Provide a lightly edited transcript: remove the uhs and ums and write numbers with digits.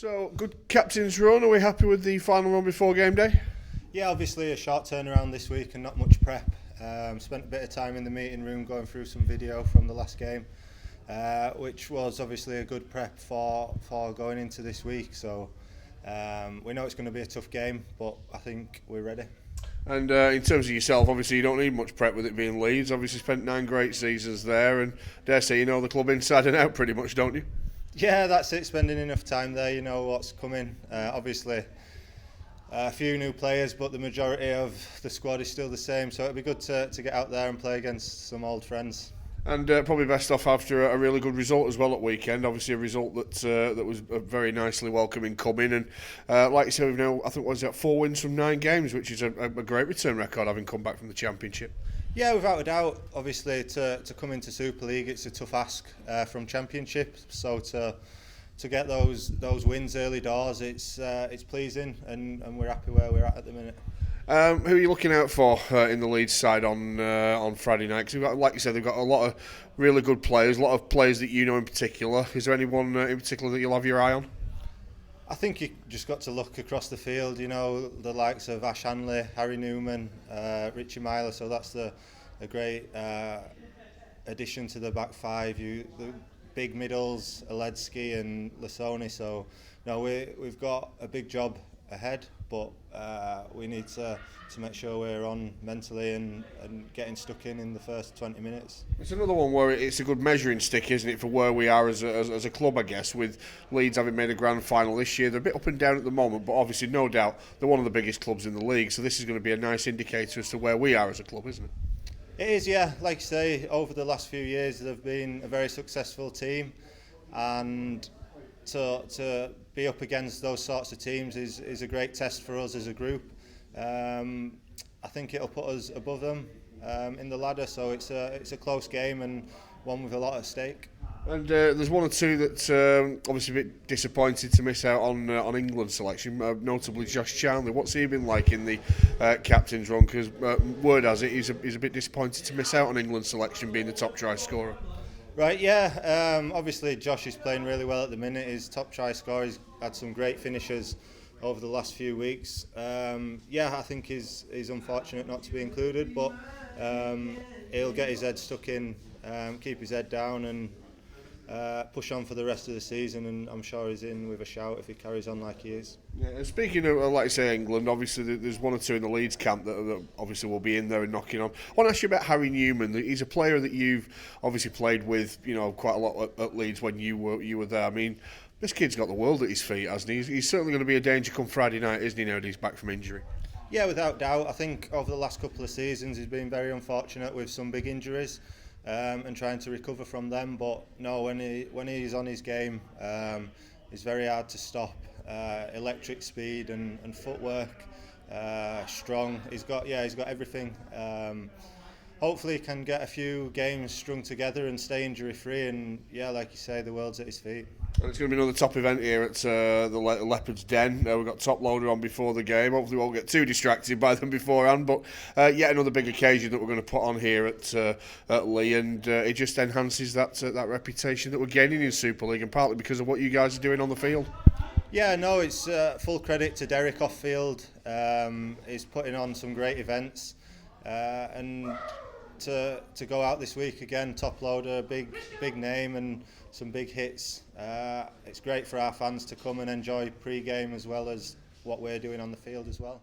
So, good captain's run. Are we happy with the final run before game day? Yeah, obviously a short turnaround this week and not much prep. Spent a bit of time in the meeting room going through some video from the last game, which was obviously a good prep for going into this week. So we know it's going to be a tough game, but I think we're ready. And in terms of yourself, obviously you don't need much prep with it being Leeds. Obviously spent 9 great seasons there, and dare say you know the club inside and out pretty much, don't you? Yeah, that's it. Spending enough time there, you know what's coming. Obviously, a few new players, but the majority of the squad is still the same. So it'll be good to get out there and play against some old friends. And probably best off after a really good result as well at weekend. Obviously a result that was very nicely welcoming coming. And like you said, we've now, I think, was that 4 wins from 9 games, which is a great return record having come back from the Championship. Yeah, without a doubt. Obviously, to come into Super League, it's a tough ask from Championship. So to get those wins early doors, it's pleasing, and we're happy where we're at the minute. Who are you looking out for in the Leeds side on Friday night? Because like you said, they've got a lot of really good players, a lot of players that you know in particular. Is there anyone in particular that you'll have your eye on? I think you just got to look across the field, you know, the likes of Ash Hanley, Harry Newman, Richie Myler, so that's a great addition to the back five. The big middles, Aledzki and Lasoni, so no, we've got a big job ahead, but we need to make sure we're on mentally and getting stuck in the first 20 minutes. It's another one where it's a good measuring stick, isn't it, for where we are as a club, I guess, with Leeds having made a grand final this year. They're a bit up and down at the moment, but obviously, no doubt, they're one of the biggest clubs in the league, so this is going to be a nice indicator as to where we are as a club, isn't it? It is, yeah. Like you say, over the last few years, they've been a very successful team, and to be up against those sorts of teams is a great test for us as a group. I think it'll put us above them in the ladder, so it's a close game and one with a lot at stake. And there's one or two that obviously a bit disappointed to miss out on England selection, notably Josh Charnley. What's he been like in the captain's run? Because word has it he's a bit disappointed to miss out on England selection, being the top try scorer. Right, yeah. Obviously, Josh is playing really well at the minute. He's top try scorer. He's had some great finishes over the last few weeks. Yeah, I think he's unfortunate not to be included, but he'll get his head stuck in, keep his head down, and push on for the rest of the season. And I'm sure he's in with a shout if he carries on like he is. Yeah, and speaking of, like you say, England, obviously there's one or two in the Leeds camp that obviously will be in there and knocking on. I want to ask you about Harry Newman. He's a player that you've obviously played with, you know, quite a lot at Leeds when you were there. I mean, this kid's got the world at his feet, hasn't he? He's certainly going to be a danger come Friday night, isn't he, now that he's back from injury? Yeah, without doubt. I think over the last couple of seasons he's been very unfortunate with some big injuries and trying to recover from them. But no, when he's on his game, he's very hard to stop. Electric speed and footwork, strong. He's got everything. Hopefully he can get a few games strung together and stay injury free, and yeah, like you say, the world's at his feet. And it's going to be another top event here at the Leopards Den. We've got Top Loader on before the game. Hopefully we won't get too distracted by them beforehand, but yet another big occasion that we're going to put on here at Lee, and it just enhances that reputation that we're gaining in Super League, and partly because of what you guys are doing on the field. Yeah, no, it's full credit to Derek off field. He's putting on some great events, and to go out this week again, Top Loader, big name and some big hits. It's great for our fans to come and enjoy pre-game as well as what we're doing on the field as well.